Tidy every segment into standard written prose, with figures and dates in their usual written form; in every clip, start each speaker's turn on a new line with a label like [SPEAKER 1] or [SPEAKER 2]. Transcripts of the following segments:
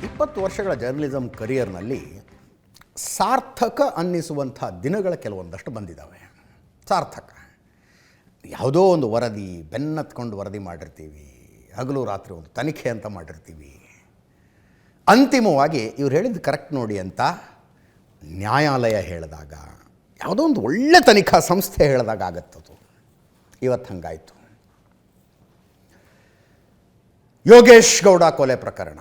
[SPEAKER 1] 20 ವರ್ಷಗಳ ಜರ್ನಲಿಸಮ್ ಕರಿಯರ್ನಲ್ಲಿ ಸಾರ್ಥಕ ಅನ್ನಿಸುವಂಥ ದಿನಗಳ ಕೆಲವೊಂದಷ್ಟು ಬಂದಿದ್ದಾವೆ. ಸಾರ್ಥಕ ಯಾವುದೋ ಒಂದು ವರದಿ ಬೆನ್ನತ್ಕೊಂಡು ವರದಿ ಮಾಡಿರ್ತೀವಿ, ಹಗಲು ರಾತ್ರಿ ಒಂದು ತನಿಖೆ ಅಂತ ಮಾಡಿರ್ತೀವಿ. ಅಂತಿಮವಾಗಿ ಇವ್ರು ಹೇಳಿದ್ದು ಕರೆಕ್ಟ್ ನೋಡಿ ಅಂತ ನ್ಯಾಯಾಲಯ ಹೇಳಿದಾಗ, ಯಾವುದೋ ಒಂದು ಒಳ್ಳೆ ತನಿಖಾ ಸಂಸ್ಥೆ ಹೇಳಿದಾಗ ಆಗತ್ತದು. ಇವತ್ತು ಹಂಗಾಯಿತು. ಯೋಗೇಶ್ ಗೌಡ ಕೊಲೆ ಪ್ರಕರಣ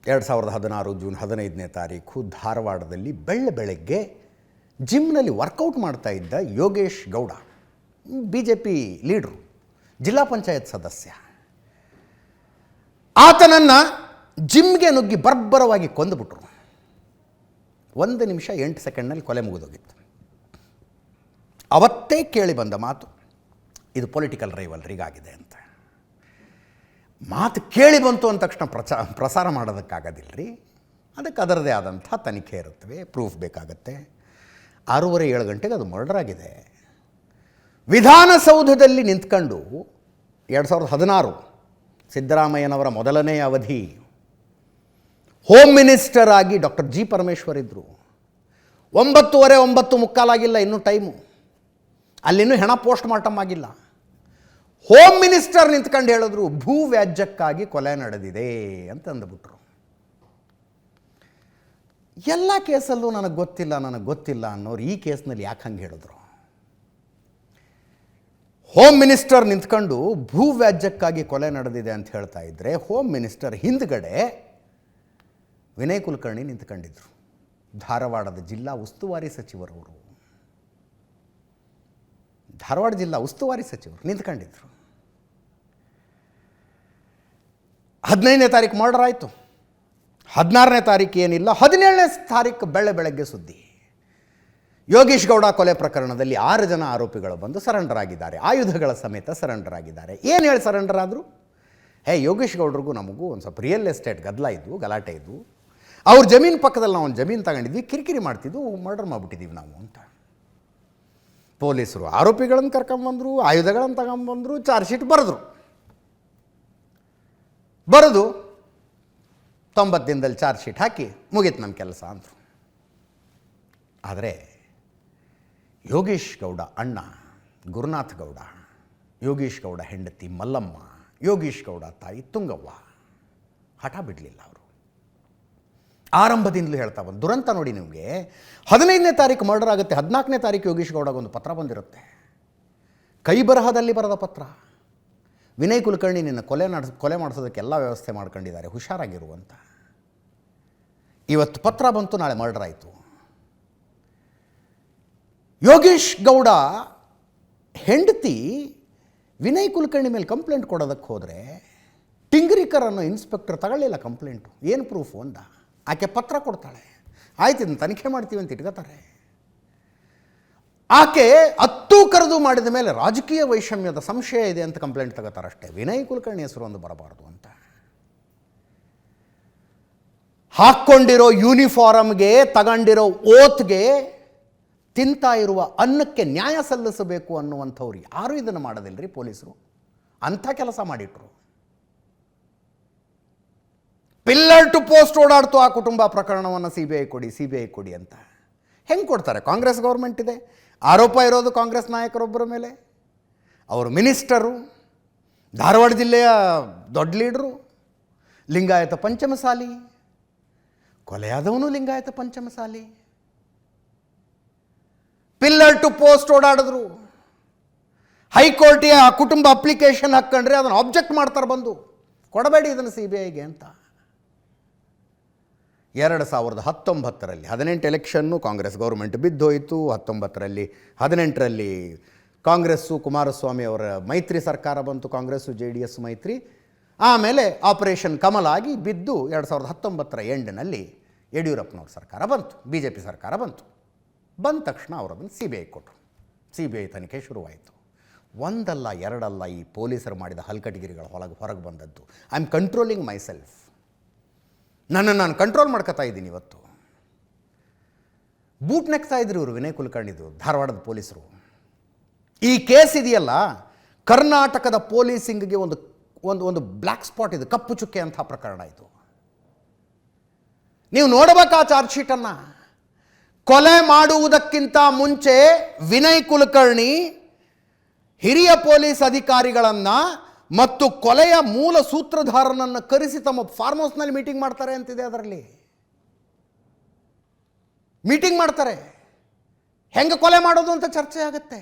[SPEAKER 1] 2016 ಜೂನ್ 15ನೇ ತಾರೀಕು ಧಾರವಾಡದಲ್ಲಿ ಬೆಳಗ್ಗೆ ಜಿಮ್ನಲ್ಲಿ ವರ್ಕೌಟ್ ಮಾಡ್ತಾ ಇದ್ದ ಯೋಗೇಶ್ ಗೌಡ, BJP ಲೀಡ್ರು, ಜಿಲ್ಲಾ ಪಂಚಾಯತ್ ಸದಸ್ಯ, ಆತನನ್ನು ಜಿಮ್ಗೆ ನುಗ್ಗಿ ಬರ್ಬರವಾಗಿ ಕೊಂದುಬಿಟ್ರು. 1 ನಿಮಿಷ 8 ಸೆಕೆಂಡ್ನಲ್ಲಿ ಕೊಲೆ ಮುಗಿದೋಗಿತ್ತು. ಅವತ್ತೇ ಕೇಳಿ ಬಂದ ಮಾತು, ಇದು ಪೊಲಿಟಿಕಲ್ ರೈವಲ್ರಿಗಾಗಿದೆ ಅಂತ. ಮಾತು ಕೇಳಿ ಬಂತು ಅಂದ ತಕ್ಷಣ ಪ್ರಸಾರ ಮಾಡೋದಕ್ಕಾಗೋದಿಲ್ಲ ರೀ. ಅದಕ್ಕೆ ಅದರದೇ ಆದಂಥ ತನಿಖೆ ಇರುತ್ತವೆ, ಪ್ರೂಫ್ ಬೇಕಾಗತ್ತೆ. 6:30-7 ಗಂಟೆಗೆ ಅದು ಮರ್ಡರ್ ಆಗಿದೆ. ವಿಧಾನಸೌಧದಲ್ಲಿ ನಿಂತ್ಕೊಂಡು 2016 ಸಿದ್ದರಾಮಯ್ಯನವರ ಮೊದಲನೇ ಅವಧಿ ಹೋಮ್ ಮಿನಿಸ್ಟರ್ ಆಗಿ ಡಾಕ್ಟರ್ G. ಪರಮೇಶ್ವರ್ ಇದ್ದರು. 9:15 9:45 ಆಗಿಲ್ಲ, ಇನ್ನೂ ಟೈಮು. ಅಲ್ಲಿನ್ನೂ ಹೆಣ ಪೋಸ್ಟ್ ಮಾರ್ಟಮ್ ಆಗಿಲ್ಲ. ಹೋಮ್ ಮಿನಿಸ್ಟರ್ ನಿಂತ್ಕೊಂಡು ಹೇಳಿದ್ರು ಭೂ ವ್ಯಾಜ್ಯಕ್ಕಾಗಿ ಕೊಲೆ ನಡೆದಿದೆ ಅಂತ ಅಂದ್ಬಿಟ್ರು. ಎಲ್ಲ ಕೇಸಲ್ಲೂ ನನಗೆ ಗೊತ್ತಿಲ್ಲ ಅನ್ನೋರು ಈ ಕೇಸ್ನಲ್ಲಿ ಯಾಕೆ ಹಂಗೆ ಹೇಳಿದ್ರು? ಹೋಮ್ ಮಿನಿಸ್ಟರ್ ನಿಂತ್ಕೊಂಡು ಭೂ ವ್ಯಾಜ್ಯಕ್ಕಾಗಿ ಕೊಲೆ ನಡೆದಿದೆ ಅಂತ ಹೇಳ್ತಾ ಇದ್ದರೆ, ಹೋಮ್ ಮಿನಿಸ್ಟರ್ ಹಿಂದ್ಗಡೆ ವಿನಯ್ ಕುಲಕರ್ಣಿ ನಿಂತ್ಕೊಂಡಿದ್ರು. ಧಾರವಾಡದ ಜಿಲ್ಲಾ ಉಸ್ತುವಾರಿ ಸಚಿವರವರು, ಧಾರವಾಡ ಜಿಲ್ಲಾ ಉಸ್ತುವಾರಿ ಸಚಿವರು ನಿಂತ್ಕೊಂಡಿದ್ರು. 15ನೇ ತಾರೀಕು ಮರ್ಡರ್ ಆಯಿತು. 16ನೇ ತಾರೀಕು ಏನಿಲ್ಲ, 17ನೇ ತಾರೀಕು ಬೆಳಗ್ಗೆ ಸುದ್ದಿ, ಯೋಗೇಶ್ ಗೌಡ ಕೊಲೆ ಪ್ರಕರಣದಲ್ಲಿ 6 ಜನ ಆರೋಪಿಗಳು ಬಂದು ಸರೆಂಡರ್ ಆಗಿದ್ದಾರೆ, ಆಯುಧಗಳ ಸಮೇತ ಸರೆಂಡರ್ ಆಗಿದ್ದಾರೆ. ಏನು ಹೇಳಿ ಸರೆಂಡರ್ ಆದರು? ಯೋಗೇಶ್ ಗೌಡ್ರಿಗೂ ನಮಗೂ ಒಂದು ಸ್ವಲ್ಪ ರಿಯಲ್ ಎಸ್ಟೇಟ್ ಗಲಾಟೆ ಇದ್ವು. ಅವ್ರ ಜಮೀನು ಪಕ್ಕದಲ್ಲಿ ನಾವು ಒಂದು ಜಮೀನು ತಗೊಂಡಿದ್ವಿ, ಕಿರಿಕಿರಿ ಮಾಡ್ತಿದ್ವು, ಮರ್ಡರ್ ಮಾಡಿಬಿಟ್ಟಿದ್ದೀವಿ ನಾವು ಅಂತ. ಪೊಲೀಸರು ಆರೋಪಿಗಳನ್ನು ಕರ್ಕೊಂಬಂದರು, ಆಯುಧಗಳನ್ನು ತಗೊಂಬಂದರು, ಚಾರ್ಜ್ ಶೀಟ್ ಬರೆದು 90 ದಿನದಲ್ಲಿ ಚಾರ್ಜ್ ಶೀಟ್ ಹಾಕಿ ಮುಗೀತು ನಮ್ಮ ಕೆಲಸ ಅಂದರು. ಆದರೆ ಯೋಗೇಶ್ ಗೌಡ ಅಣ್ಣ ಗುರುನಾಥ್ ಗೌಡ, ಯೋಗೇಶ್ ಗೌಡ ಹೆಂಡತಿ ಮಲ್ಲಮ್ಮ, ಯೋಗೇಶ್ ಗೌಡ ತಾಯಿ ತುಂಗವ್ವ ಹಠ ಬಿಡಲಿಲ್ಲ. ಅವರು ಆರಂಭದಿಂದಲೂ ಹೇಳ್ತಾ ಬಂದು ದುರಂತ ನೋಡಿ ನಿಮಗೆ. 15ನೇ ತಾರೀಕು ಮರ್ಡರ್ ಆಗುತ್ತೆ, 14ನೇ ತಾರೀಕು ಯೋಗೇಶ್ ಗೌಡಗೊಂದು ಪತ್ರ ಬಂದಿರುತ್ತೆ, ಕೈ ಬರಹದಲ್ಲಿ ಬರೆದ ಪತ್ರ. ವಿನಯ್ ಕುಲಕರ್ಣಿ ನಿನ್ನ ಕೊಲೆ ಮಾಡಿಸೋದಕ್ಕೆ ಎಲ್ಲ ವ್ಯವಸ್ಥೆ ಮಾಡ್ಕೊಂಡಿದ್ದಾರೆ, ಹುಷಾರಾಗಿರುವಂತ. ಇವತ್ತು ಪತ್ರ ಬಂತು, ನಾಳೆ ಮರ್ಡರ್ ಆಯಿತು. ಯೋಗೇಶ್ ಗೌಡ ಹೆಂಡತಿ ವಿನಯ್ ಕುಲಕರ್ಣಿ ಮೇಲೆ ಕಂಪ್ಲೇಂಟ್ ಕೊಡೋದಕ್ಕೆ ಹೋದರೆ ಟಿಂಗ್ರಿಕರ್ ಅನ್ನೋ ಇನ್ಸ್ಪೆಕ್ಟರ್ ತಗೊಳ್ಳಿಲ್ಲ ಕಂಪ್ಲೇಂಟು. ಏನು ಪ್ರೂಫು ಅಂದ. ಆಕೆ ಪತ್ರ ಕೊಡ್ತಾಳೆ, ಆಯ್ತು ಇದನ್ನು ತನಿಖೆ ಮಾಡ್ತೀವಿ ಅಂತ ಇಟ್ಕೋತಾರೆ. ಆಕೆ ಕರೆದು ಮಾಡಿದ ಮೇಲೆ ರಾಜಕೀಯ ವೈಷಮ್ಯದ ಸಂಶಯ ಇದೆ ಅಂತ ಕಂಪ್ಲೇಂಟ್ ತಗೋತಾರಷ್ಟೇ, ವಿನಯ್ ಕುಲಕರ್ಣಿ ಹೆಸರು ಒಂದು ಬರಬಾರ್ದು ಅಂತ. ಹಾಕ್ಕೊಂಡಿರೋ ಯೂನಿಫಾರ್ಮ್ಗೆ, ತಗೊಂಡಿರೋ ಓತ್ಗೆ, ತಿಂತಾ ಇರುವ ಅನ್ನಕ್ಕೆ ನ್ಯಾಯ ಸಲ್ಲಿಸಬೇಕು ಅನ್ನುವಂಥವ್ರು ಯಾರೂ ಇದನ್ನು ಮಾಡೋದಿಲ್ಲ ರೀ ಪೊಲೀಸರು. ಅಂಥ ಕೆಲಸ ಮಾಡಿಟ್ರು. ಪಿಲ್ಲರ್ ಟು ಪೋಸ್ಟ್ ಓಡಾಡ್ತು ಆ ಕುಟುಂಬ ಪ್ರಕರಣವನ್ನು CBI ಕೊಡಿ ಅಂತ. ಹೆಂಗೆ ಕೊಡ್ತಾರೆ? ಕಾಂಗ್ರೆಸ್ ಗೌರ್ಮೆಂಟ್ ಇದೆ, ಆರೋಪ ಇರೋದು ಕಾಂಗ್ರೆಸ್ ನಾಯಕರೊಬ್ಬರ ಮೇಲೆ. ಅವರು ಮಿನಿಸ್ಟರು, ಧಾರವಾಡ ಜಿಲ್ಲೆಯ ದೊಡ್ಡ ಲೀಡ್ರು, ಲಿಂಗಾಯತ ಪಂಚಮಸಾಲಿ, ಕೊಲೆಯಾದವನು Lingayat Panchamasali. Pillar to post ಓಡಾಡಿದ್ರು. ಹೈಕೋರ್ಟಿಗೆ ಆ ಕುಟುಂಬ ಅಪ್ಲಿಕೇಶನ್ ಹಾಕ್ಕೊಂಡ್ರೆ ಅದನ್ನು ಆಬ್ಜೆಕ್ಟ್ ಮಾಡ್ತಾರೆ, ಬಂದು ಕೊಡಬೇಡಿ ಇದನ್ನು CBIಗೆ ಅಂತ. 2019ರಲ್ಲಿ 18 ಎಲೆಕ್ಷನ್ನು ಕಾಂಗ್ರೆಸ್ ಗೌರ್ಮೆಂಟ್ ಬಿದ್ದೋಯಿತು. 18ರಲ್ಲಿ ಕಾಂಗ್ರೆಸ್ಸು ಕುಮಾರಸ್ವಾಮಿ ಅವರ ಮೈತ್ರಿ ಸರ್ಕಾರ ಬಂತು, ಕಾಂಗ್ರೆಸ್ಸು JDS ಮೈತ್ರಿ. ಆಮೇಲೆ ಆಪರೇಷನ್ ಕಮಲ ಆಗಿ ಬಿದ್ದು 2019ರ ಎಂಡ್ನಲ್ಲಿ ಯಡಿಯೂರಪ್ಪನವ್ರ ಸರ್ಕಾರ ಬಂತು, BJP ಸರ್ಕಾರ ಬಂತು. ಬಂದ ತಕ್ಷಣ ಅವರದನ್ನು CBI ಕೊಟ್ಟರು. CBI ತನಿಖೆ ಶುರುವಾಯಿತು. ಒಂದಲ್ಲ ಎರಡಲ್ಲ ಈ ಪೊಲೀಸರು ಮಾಡಿದ ಹಲ್ಕಟಗಿರಿಗಳು ಹೊರಗೆ ಬಂದದ್ದು. I am controlling my self. ನನ್ನನ್ನು ನಾನು ಕಂಟ್ರೋಲ್ ಮಾಡ್ಕೊತಾ ಇದ್ದೀನಿ. ಇವತ್ತು ಬೂಟ್ ನೆಕ್ತಾ ಇದ್ರು ಇವರು ವಿನಯ್ ಕುಲಕರ್ಣಿದು ಧಾರವಾಡದ ಪೊಲೀಸರು. ಈ ಕೇಸ್ ಇದೆಯಲ್ಲ, ಕರ್ನಾಟಕದ ಪೊಲೀಸಿಂಗ್ಗೆ ಒಂದು ಬ್ಲ್ಯಾಕ್ ಸ್ಪಾಟ್ ಇದು, ಕಪ್ಪು ಚುಕ್ಕೆ ಅಂಥ ಪ್ರಕರಣ ಇದು. ನೀವು ನೋಡಬೇಕಾ ಚಾರ್ಜ್ ಶೀಟನ್ನು. ಕೊಲೆ ಮಾಡುವುದಕ್ಕಿಂತ ಮುಂಚೆ ವಿನಯ್ ಕುಲಕರ್ಣಿ ಹಿರಿಯ ಪೊಲೀಸ್ ಅಧಿಕಾರಿಗಳನ್ನು ಮತ್ತು ಕೊಲೆಯ ಮೂಲ ಸೂತ್ರಧಾರನನ್ನು ಕರೆಸಿ ತಮ್ಮ ಫಾರ್ಮ್ ಹೌಸ್ನಲ್ಲಿ ಮೀಟಿಂಗ್ ಮಾಡ್ತಾರೆ ಅಂತಿದೆ. ಅದರಲ್ಲಿ ಮೀಟಿಂಗ್ ಮಾಡ್ತಾರೆ, ಹೆಂಗೆ ಕೊಲೆ ಮಾಡೋದು ಅಂತ ಚರ್ಚೆ ಆಗುತ್ತೆ.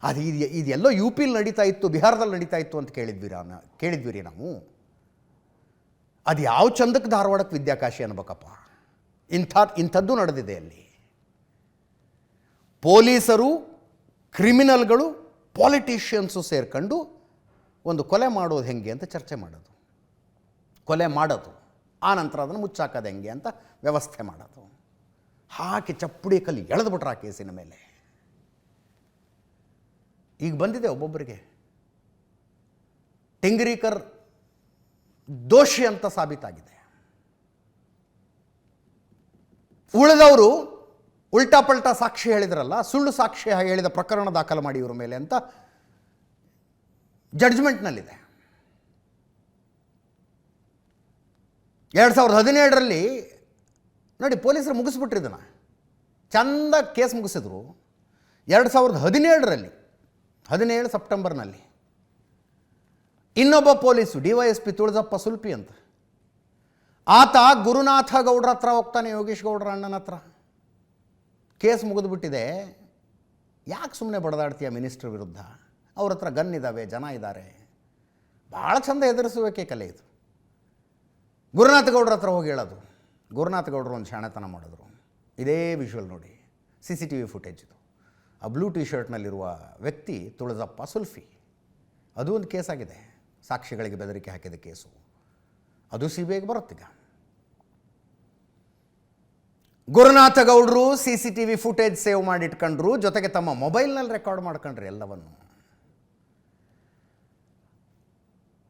[SPEAKER 1] ಅದು ಇದೆಲ್ಲೋ ಯು ಪಿಲಿ ನಡೀತಾ ಇತ್ತು, ಬಿಹಾರದಲ್ಲಿ ನಡೀತಾ ಇತ್ತು ಅಂತ ಕೇಳಿದ್ವಿ ನಾವು. ಅದು ಯಾವ ಚಂದಕ್ಕೆ ಧಾರವಾಡಕ್ಕೆ ವಿದ್ಯಾಕಾಶಿ ಅನ್ಬೇಕಪ್ಪ. ಇಂಥದ್ದು ನಡೆದಿದೆ ಅಲ್ಲಿ. ಪೊಲೀಸರು, ಕ್ರಿಮಿನಲ್ಗಳು, ಪಾಲಿಟಿಷಿಯನ್ಸು ಸೇರ್ಕೊಂಡು ಒಂದು ಕೊಲೆ ಮಾಡೋದು ಹೆಂಗೆ ಅಂತ ಚರ್ಚೆ ಮಾಡೋದು, ಕೊಲೆ ಮಾಡೋದು, ಆ ನಂತರ ಅದನ್ನು ಮುಚ್ಚಾಕೋದು ಹೆಂಗೆ ಅಂತ ವ್ಯವಸ್ಥೆ ಮಾಡೋದು. ಹಾಕಿ ಚಪ್ಪಡಿ ಕಲ್ಲಿ ಎಳೆದ್ಬಿಟ್ರೆ ಆ ಕೇಸಿನ ಮೇಲೆ. ಈಗ ಬಂದಿದೆ ಒಬ್ಬೊಬ್ಬರಿಗೆ ಟಿಂಗ್ರೀಕರ್ ದೋಷಿ ಅಂತ ಸಾಬೀತಾಗಿದೆ. ಉಳಿದವರು ಉಲ್ಟಾ ಪಲ್ಟಾ ಸಾಕ್ಷಿ ಹೇಳಿದ್ರಲ್ಲ, ಸುಳ್ಳು ಸಾಕ್ಷಿ ಹೇಳಿದ ಪ್ರಕರಣ ದಾಖಲು ಮಾಡಿ ಇವ್ರ ಮೇಲೆ ಅಂತ ಜಡ್ಜ್ಮೆಂಟ್ನಲ್ಲಿದೆ. 2017ರಲ್ಲಿ ನೋಡಿ, ಪೊಲೀಸರು ಮುಗಿಸ್ಬಿಟ್ರು ಇದನ್ನು, ಚಂದ ಕೇಸ್ ಮುಗಿಸಿದ್ರು. 2017ರಲ್ಲಿ 17 ಸೆಪ್ಟೆಂಬರ್ನಲ್ಲಿ ಇನ್ನೊಬ್ಬ ಪೊಲೀಸು DYSP ತುಳಜಪ್ಪ ಸುಲ್ಪಿ ಅಂತ, ಆತ ಗುರುನಾಥ ಗೌಡ್ರ ಹತ್ರ ಹೋಗ್ತಾನೆ, ಯೋಗೇಶ್ ಗೌಡ್ರ ಅಣ್ಣನ ಹತ್ರ. ಕೇಸ್ ಮುಗಿದುಬಿಟ್ಟಿದೆ, ಯಾಕೆ ಸುಮ್ಮನೆ ಬಡದಾಡ್ತೀಯ ಮಿನಿಸ್ಟ್ರ್ ವಿರುದ್ಧ, ಅವ್ರ ಹತ್ರ ಗನ್ ಇದ್ದಾವೆ, ಜನ ಇದ್ದಾರೆ, ಭಾಳ ಚಂದ ಎದುರಿಸುವಿಕೆ ಕಲೆ ಇದು. ಗುರುನಾಥ ಗೌಡ್ರ ಹತ್ರ ಹೋಗಿ ಹೇಳೋದು. ಗುರುನಾಥ ಗೌಡರು ಒಂದು ಶಾಣೆತನ ಮಾಡಿದ್ರು. ಇದೇ ವಿಷುವಲ್ ನೋಡಿ, CCTV ಫುಟೇಜ್ ಇದು. ಆ ಬ್ಲೂ ಟಿ ಶರ್ಟ್ನಲ್ಲಿರುವ ವ್ಯಕ್ತಿ ತುಳಜಪ್ಪ ಸುಲ್ಫಿ. ಅದು ಒಂದು ಕೇಸ್ ಆಗಿದೆ, ಸಾಕ್ಷಿಗಳಿಗೆ ಬೆದರಿಕೆ ಹಾಕಿದ ಕೇಸು. ಅದು CBIಗೆ ಬರುತ್ತೀಗ. ಗುರುನಾಥ ಗೌಡರು CCTV ಫುಟೇಜ್ ಸೇವ್ ಮಾಡಿಟ್ಕೊಂಡ್ರು, ಜೊತೆಗೆ ತಮ್ಮ ಮೊಬೈಲ್ನಲ್ಲಿ ರೆಕಾರ್ಡ್ ಮಾಡ್ಕೊಂಡ್ರಿ ಎಲ್ಲವನ್ನು.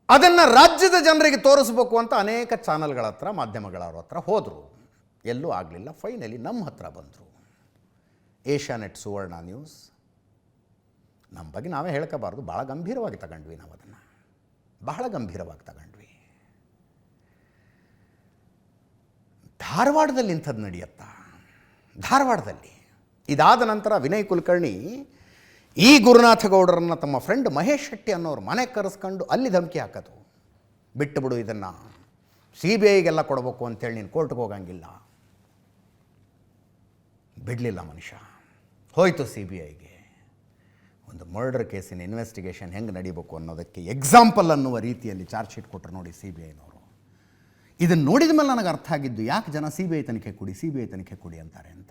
[SPEAKER 1] ಅದನ್ನು ರಾಜ್ಯದ ಜನರಿಗೆ ತೋರಿಸ್ಬೇಕು ಅಂತ ಅನೇಕ ಚಾನಲ್ಗಳ ಹತ್ರ, ಮಾಧ್ಯಮಗಳವ್ರ ಹತ್ರ ಹೋದರು. ಎಲ್ಲೂ ಆಗಲಿಲ್ಲ. ಫೈನಲಿ ನಮ್ಮ ಹತ್ರ ಬಂದರು. ಏಷ್ಯಾನೆಟ್, ಸುವರ್ಣ ನ್ಯೂಸ್. ನಮ್ಮ ಬಗ್ಗೆ ನಾವೇ ಹೇಳ್ಕೋಬಾರ್ದು, ಭಾಳ ಗಂಭೀರವಾಗಿ ತಗೊಂಡ್ವಿ ನಾವು ಅದನ್ನು, ಬಹಳ ಗಂಭೀರವಾಗಿ ತಗೊಂಡ್ವಿ. ಧಾರವಾಡದಲ್ಲಿ ಇಂಥದ್ದು ನಡೆಯುತ್ತಾ? ಧಾರವಾಡದಲ್ಲಿ ಇದಾದ ನಂತರ ವಿನಯ್ ಕುಲಕರ್ಣಿ ಈ ಗುರುನಾಥ ಗೌಡರನ್ನು ತಮ್ಮ ಫ್ರೆಂಡ್ ಮಹೇಶ್ ಶೆಟ್ಟಿ ಅನ್ನೋರು ಮನೆಗೆ ಕರೆಸ್ಕೊಂಡು ಅಲ್ಲಿ ಧಮಕಿ ಹಾಕೋದು. ಬಿಟ್ಟು ಬಿಡು ಇದನ್ನು, CBIಗೆಲ್ಲ ಕೊಡಬೇಕು ಅಂತೇಳಿ ನೀನು ಕೋರ್ಟ್ಗೆ ಹೋಗಂಗಿಲ್ಲ. ಬಿಡಲಿಲ್ಲ ಮನುಷ್ಯ, ಹೋಯಿತು CBIಗೆ. ಒಂದು ಮರ್ಡರ್ ಕೇಸಿನ ಇನ್ವೆಸ್ಟಿಗೇಷನ್ ಹೆಂಗೆ ನಡೀಬೇಕು ಅನ್ನೋದಕ್ಕೆ ಎಕ್ಸಾಂಪಲ್ ಅನ್ನುವ ರೀತಿಯಲ್ಲಿ ಚಾರ್ಜ್ ಶೀಟ್ ಕೊಟ್ಟರು ನೋಡಿ CBIನವರು. ಇದನ್ನು ನೋಡಿದ ಮೇಲೆ ನನಗೆ ಅರ್ಥ ಆಗಿದ್ದು, ಯಾಕೆ ಜನ CBI ತನಿಖೆ ಕೊಡಿ, CBI ತನಿಖೆ ಕೊಡಿ ಅಂತಾರೆ ಅಂತ.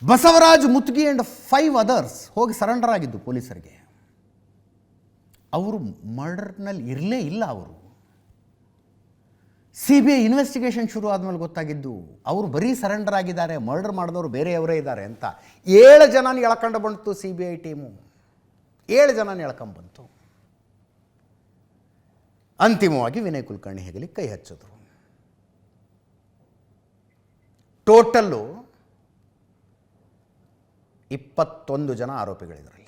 [SPEAKER 1] ಬಸವರಾಜ್ ಮುತ್ಗಿ ಆ್ಯಂಡ್ 5 ಅದರ್ಸ್ ಹೋಗಿ ಸರೆಂಡರ್ ಆಗಿದ್ದು ಪೊಲೀಸರಿಗೆ. ಅವರು ಮರ್ಡರ್ನಲ್ಲಿ ಇರಲೇ ಇಲ್ಲ. ಅವರು CBI ಇನ್ವೆಸ್ಟಿಗೇಷನ್ ಶುರು ಆದಮೇಲೆ ಗೊತ್ತಾಗಿದ್ದು ಅವರು ಬರೀ ಸರೆಂಡರ್ ಆಗಿದ್ದಾರೆ, ಮರ್ಡರ್ ಮಾಡಿದವರು ಬೇರೆಯವರೇ ಇದ್ದಾರೆ ಅಂತ. 7 ಜನನ ಎಳ್ಕೊಂಡು ಬಂತು CBI ಟೀಮು, 7 ಜನನ ಎಳ್ಕೊಂಡ್ಬಂತು. ಅಂತಿಮವಾಗಿ ವಿನಯ್ ಕುಲಕರ್ಣಿ ಹೆಗಲಿ ಕೈ ಹಚ್ಚಿದ್ರು. ಟೋಟಲ್ಲು 21 ಜನ ಆರೋಪಿಗಳಿದ್ರಲ್ಲಿ.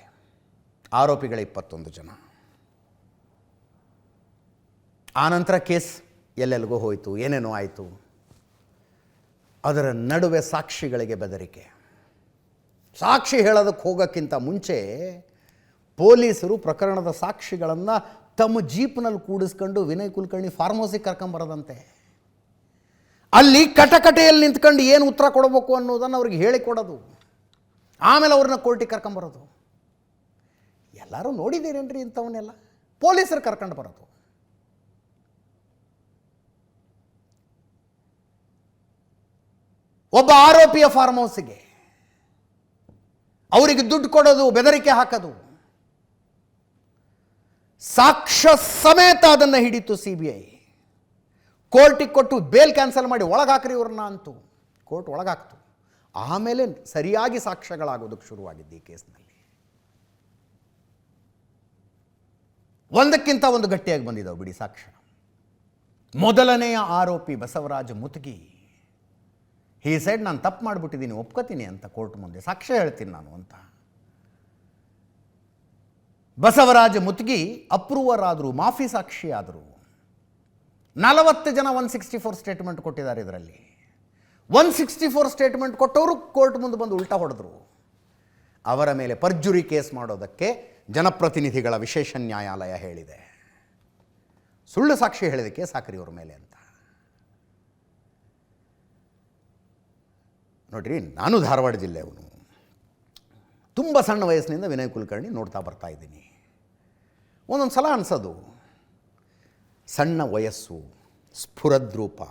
[SPEAKER 1] ಆರೋಪಿಗಳ 21 ಜನ. ಆನಂತರ ಕೇಸ್ ಎಲ್ಲೆಲ್ಲಿಗೋ ಹೋಯಿತು, ಏನೇನೋ ಆಯಿತು. ಅದರ ನಡುವೆ ಸಾಕ್ಷಿಗಳಿಗೆ ಬೆದರಿಕೆ. ಸಾಕ್ಷಿ ಹೇಳೋದಕ್ಕೆ ಹೋಗೋಕ್ಕಿಂತ ಮುಂಚೆ ಪೊಲೀಸರು ಪ್ರಕರಣದ ಸಾಕ್ಷಿಗಳನ್ನು ತಮ್ಮ ಜೀಪ್ನಲ್ಲಿ ಕೂಡಿಸ್ಕೊಂಡು ವಿನಯ್ ಕುಲಕರ್ಣಿ ಫಾರ್ಮ್ ಹೌಸಿಗೆ ಕರ್ಕೊಂಬರೋದಂತೆ. ಅಲ್ಲಿ ಕಟಕಟೆಯಲ್ಲಿ ನಿಂತ್ಕೊಂಡು ಏನು ಉತ್ತರ ಕೊಡಬೇಕು ಅನ್ನೋದನ್ನು ಅವ್ರಿಗೆ ಹೇಳಿಕೊಡೋದು, ಆಮೇಲೆ ಅವ್ರನ್ನ ಕೋರ್ಟಿಗೆ ಕರ್ಕೊಂಬರೋದು. ಎಲ್ಲರೂ ನೋಡಿದ್ದೀರೇನ್ರಿ ಇಂಥವನ್ನೆಲ್ಲ? ಪೊಲೀಸರು ಕರ್ಕೊಂಡು ಬರೋದು. ಒಬ್ಬ ಆರೋಪಿಯ ಫಾರ್ಮ್ ಹೌಸಿಗೆ ಅವರಿಗೆ ದುಡ್ಡು ಕೊಡೋದು, ಬೆದರಿಕೆ ಹಾಕೋದು. ಸಾಕ್ಷ್ಯ ಸಮೇತ ಅದನ್ನು ಹಿಡಿತು CBI. ಕೋರ್ಟಿಗೆ ಕೊಟ್ಟು ಬೇಲ್ ಕ್ಯಾನ್ಸಲ್ ಮಾಡಿ ಒಳಗಾಕ್ರಿ ಇವ್ರನ್ನ ಅಂತು. ಕೋರ್ಟ್ ಒಳಗಾಕ್ತು. ಆಮೇಲೆ ಸರಿಯಾಗಿ ಸಾಕ್ಷ್ಯಗಳಾಗೋದಕ್ಕೆ ಶುರುವಾಗಿದ್ದು ಈ ಕೇಸ್ನಲ್ಲಿ. ಒಂದಕ್ಕಿಂತ ಒಂದು ಗಟ್ಟಿಯಾಗಿ ಬಂದಿದ್ದಾವೆ ಬಿಡಿ ಸಾಕ್ಷ್ಯ. ಮೊದಲನೆಯ ಆರೋಪಿ ಬಸವರಾಜ ಮುತ್ಗಿ. ಈ ಸೈಡ್ ನಾನು ತಪ್ಪು ಮಾಡಿಬಿಟ್ಟಿದ್ದೀನಿ, ಒಪ್ಕೋತೀನಿ ಅಂತ ಕೋರ್ಟ್ ಮುಂದೆ ಸಾಕ್ಷ್ಯ ಹೇಳ್ತೀನಿ ನಾನು ಅಂತ. ಬಸವರಾಜ ಮುತ್ಗಿ ಅಪ್ರೂವರ್ ಆದರು, ಮಾಫಿ ಸಾಕ್ಷಿ ಆದರು. 40 ಜನ 164 ಸ್ಟೇಟ್ಮೆಂಟ್ ಕೊಟ್ಟಿದ್ದಾರೆ. ಇದರಲ್ಲಿ 164 ಸ್ಟೇಟ್ಮೆಂಟ್ ಕೊಟ್ಟವರು ಕೋರ್ಟ್ ಮುಂದೆ ಬಂದು ಉಲ್ಟಾ ಹೊಡೆದ್ರು. ಅವರ ಮೇಲೆ ಪರ್ಜುರಿ ಕೇಸ್ ಮಾಡೋದಕ್ಕೆ ಜನಪ್ರತಿನಿಧಿಗಳ ವಿಶೇಷ ನ್ಯಾಯಾಲಯ ಹೇಳಿದೆ. ಸುಳ್ಳು ಸಾಕ್ಷಿ ಹೇಳಿದಕ್ಕೆ ಸಾಕ್ರಿ ಅವ್ರ ಮೇಲೆ ಅಂತ. ನೋಡ್ರಿ, ನಾನು ಧಾರವಾಡ ಜಿಲ್ಲೆಯವನು. ತುಂಬ ಸಣ್ಣ ವಯಸ್ಸಿನಿಂದ ವಿನಯ್ ಕುಲಕರ್ಣಿ ನೋಡ್ತಾ ಬರ್ತಾ ಇದ್ದೀನಿ. ಒಂದೊಂದು ಸಲ ಅನಿಸೋದು, ಸಣ್ಣ ವಯಸ್ಸು, ಸ್ಫುರದ್ರೂಪ,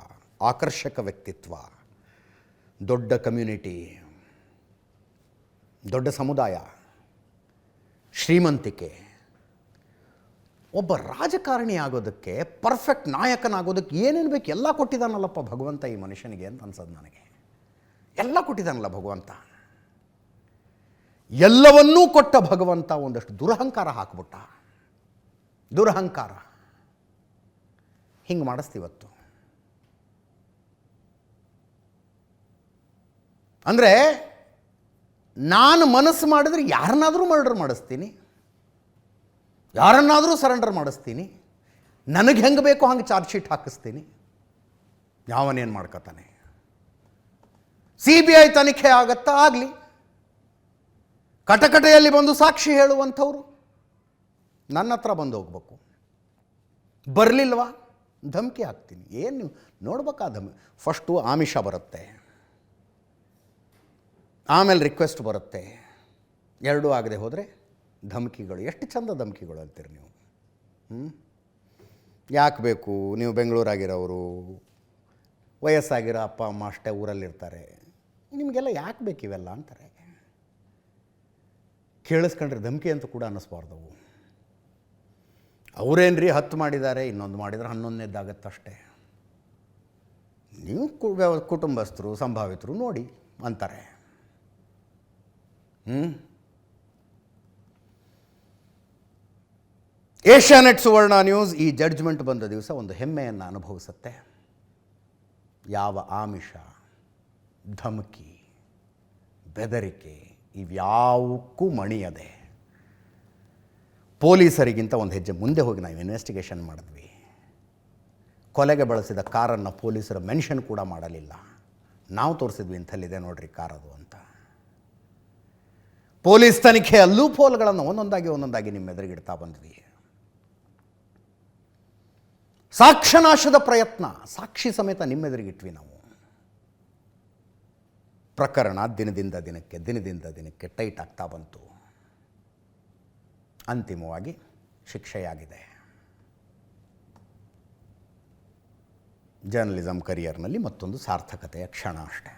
[SPEAKER 1] ಆಕರ್ಷಕ ವ್ಯಕ್ತಿತ್ವ, ದೊಡ್ಡ ಕಮ್ಯುನಿಟಿ, ದೊಡ್ಡ ಸಮುದಾಯ, ಶ್ರೀಮಂತಿಕೆ, ಒಬ್ಬ ರಾಜಕಾರಣಿ ಆಗೋದಕ್ಕೆ, ಪರ್ಫೆಕ್ಟ್ ನಾಯಕನಾಗೋದಕ್ಕೆ ಏನೇನು ಬೇಕು ಎಲ್ಲ ಕೊಟ್ಟಿದ್ದಾನಲ್ಲಪ್ಪ ಭಗವಂತ ಈ ಮನುಷ್ಯನಿಗೆ ಅಂತ ಅನ್ಸೋದು ನನಗೆ. ಎಲ್ಲ ಕೊಟ್ಟಿದ್ದಾನಲ್ಲ ಭಗವಂತ. ಎಲ್ಲವನ್ನೂ ಕೊಟ್ಟ ಭಗವಂತ ಒಂದಷ್ಟು ದುರಹಂಕಾರ ಹಾಕ್ಬಿಟ್ಟ. ದುರಹಂಕಾರ ಹಿಂಗೆ ಮಾಡಿಸ್ತೀವತ್ತು. ಅಂದರೆ ನಾನು ಮನಸ್ಸು ಮಾಡಿದ್ರೆ ಯಾರನ್ನಾದರೂ ಮರ್ಡರ್ ಮಾಡಿಸ್ತೀನಿ, ಯಾರನ್ನಾದರೂ ಸರೆಂಡರ್ ಮಾಡಿಸ್ತೀನಿ, ನನಗೆ ಹೆಂಗೆ ಬೇಕೋ ಹಂಗೆ ಚಾರ್ಜ್ ಶೀಟ್ ಹಾಕಿಸ್ತೀನಿ. ಯಾವನೇನು ಮಾಡ್ಕೊತಾನೆ? CBI ತನಿಖೆ ಆಗತ್ತಾ? ಆಗಲಿ. ಕಟಕಟೆಯಲ್ಲಿ ಬಂದು ಸಾಕ್ಷಿ ಹೇಳುವಂಥವ್ರು ನನ್ನ ಹತ್ರ ಬಂದು ಹೋಗ್ಬೇಕು. ಬರಲಿಲ್ವಾ ಧಮಕಿ ಹಾಕ್ತೀನಿ. ಏನು ನೀವು ನೋಡ್ಬೇಕಾ? ಫಸ್ಟು ಆಮಿಷ ಬರುತ್ತೆ, ಆಮೇಲೆ ರಿಕ್ವೆಸ್ಟ್ ಬರುತ್ತೆ. ಎರಡೂ ಆಗದೆ ಹೋದರೆ ಧಮಕಿಗಳು. ಎಷ್ಟು ಚಂದ ಧಮಕಿಗಳು ಅಂತೀರಿ ನೀವು. ಯಾಕೆ ಬೇಕು? ನೀವು ಬೆಂಗಳೂರಾಗಿರೋರು, ವಯಸ್ಸಾಗಿರೋ ಅಪ್ಪ ಅಮ್ಮ ಅಷ್ಟೇ ಊರಲ್ಲಿರ್ತಾರೆ, ನಿಮಗೆಲ್ಲ ಯಾಕೆ ಬೇಕು ಇವೆಲ್ಲ ಅಂತಾರೆ. ಕೇಳಿಸ್ಕೊಂಡ್ರೆ ಧಮಕಿ ಅಂತ ಕೂಡ ಅನ್ನಿಸ್ಬಾರ್ದವು. ಅವರೇನ್ರಿ 10 ಮಾಡಿದ್ದಾರೆ, ಇನ್ನೊಂದು ಮಾಡಿದರೆ 11ನೇದಾಗತ್ತಷ್ಟೇ. ನೀವು ಕುಟುಂಬಸ್ಥರು, ಸಂಭಾವಿತರು ನೋಡಿ ಅಂತಾರೆ. ಏಷ್ಯಾನೆಟ್ ಸುವರ್ಣ ನ್ಯೂಸ್ ಈ ಜಡ್ಜ್ಮೆಂಟ್ ಬಂದ ದಿವಸ ಒಂದು ಹೆಮ್ಮೆಯನ್ನು ಅನುಭವಿಸುತ್ತೆ. ಯಾವ ಆಮಿಷ, ಧಮಕಿ, ಬೆದರಿಕೆ ಇವ್ಯಾವುಕ್ಕೂ ಮಣಿಯದೆ ಪೊಲೀಸರಿಗಿಂತ ಒಂದು ಹೆಜ್ಜೆ ಮುಂದೆ ಹೋಗಿ ನಾವು ಇನ್ವೆಸ್ಟಿಗೇಷನ್ ಮಾಡಿದ್ವಿ. ಕೊಲೆಗೆ ಬಳಸಿದ ಕಾರನ್ನು ಪೊಲೀಸರು ಮೆನ್ಷನ್ ಕೂಡ ಮಾಡಲಿಲ್ಲ. ನಾವು ತೋರಿಸಿದ್ವಿ ಇಂಥಲ್ಲಿದೆ ನೋಡ್ರಿ ಕಾರದು ಅಂತ. ಪೊಲೀಸ್ ತನಿಖೆಯ ಲೂಪೋಲ್ಗಳನ್ನು ಒಂದೊಂದಾಗಿ ನಿಮ್ಮ ಎದುರಿಗಿಡ್ತಾ ಬಂದ್ವಿ. ಸಾಕ್ಷ್ಯನಾಶದ ಪ್ರಯತ್ನ, ಸಾಕ್ಷಿ ಸಮೇತ ನಿಮ್ಮೆದುರಿಗಿಟ್ವಿ ನಾವು. ಪ್ರಕರಣ ದಿನದಿಂದ ದಿನಕ್ಕೆ ಟೈಟ್ ಆಗ್ತಾ ಬಂತು. ಅಂತಿಮವಾಗಿ ಶಿಕ್ಷೆಯಾಗಿದೆ. ಜರ್ನಲಿಸಮ್ ಕರಿಯರ್ನಲ್ಲಿ ಮತ್ತೊಂದು ಸಾರ್ಥಕತೆಯ ಕ್ಷಣ ಅಷ್ಟೆ.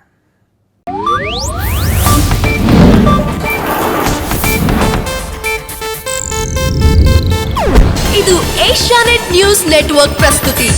[SPEAKER 2] ಇದು ಏಷ್ಯಾನೆಟ್ ನ್ಯೂಸ್ ನೆಟ್ವರ್ಕ್ ಪ್ರಸ್ತುತಿ.